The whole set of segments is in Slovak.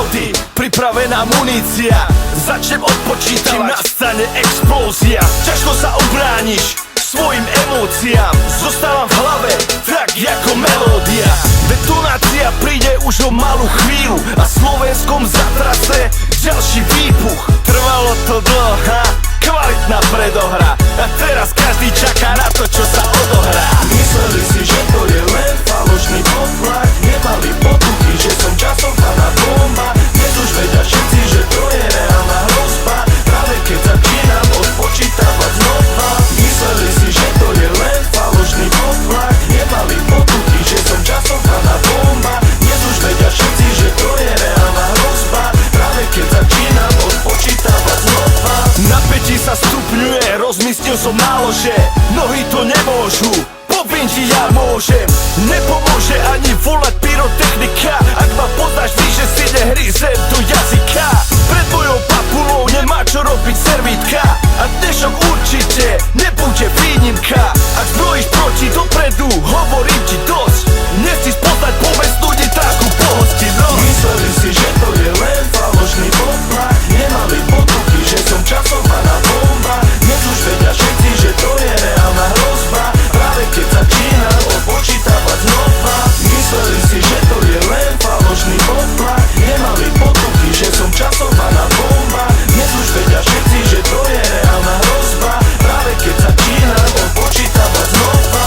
melódy, pripravená munícia. Začnem odpočítavať, kým nastane explózia. Ťažko sa ubrániš svojim emóciám, zostávam v hlave tak ako melódia. Detonácia príde už o malú chvíľu a Slovenskom zatrase ďalší výbuch. Trvalo to dlho, kvalitná predohra a teraz každý čaká na to, čo sa odohrá. Mysleli si, že to je len falošný potlak, nemali potuchy, že som časovaná bomba. Dnes už vedia všetci, že to je reálna hrozba, práve keď začínam odpočítavať znova. Mysleli si, že to je len falošný potlak, nemali potuchy, že som časovaná bomba. Dnes už vedia všetci, že to je reálna hrozba, práve keď začínam odpočítavať znova. Napätí sa stupňuje, rozmyslil som nálože, nohy to nemôžu, poviem ti ja môžem. Nepomôže ani volať pyrotechnika, ak ma poznáš, víš, že si nehryzem do jazyka. Pred mojou papulou nemá čo robiť servítka a dnešok určite nebude výnimka. Ak zbrojíš proti dopredu, hovorím ti dosť, nechci spoznať povestnú nitráku pohostinnosť. Mysleli si, že to je len falošný potlak, nemali potuchy, že som časovaná bomba. Dnes už vedia všetci, že to je reálna hrozba, práve keď začínam odpočítavať znova. Mysleli si, že to je len falošný potlak, nemali potuchy, že som časovaná bomba. Dnes už vedia všetci, že to je reálna hrozba, práve keď začínam odpočítavať znova.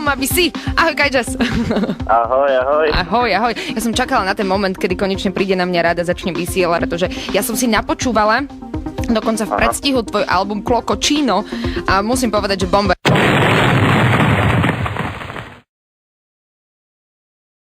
Aby si. Ahoj, Kajčas. Ahoj, ahoj. Ahoj, ahoj. Ja som čakala na ten moment, kedy konečne príde na mňa ráda, začne vysielať, pretože ja som si napočúvala dokonca v predstihu tvoj album Clocochino a musím povedať, že bomba.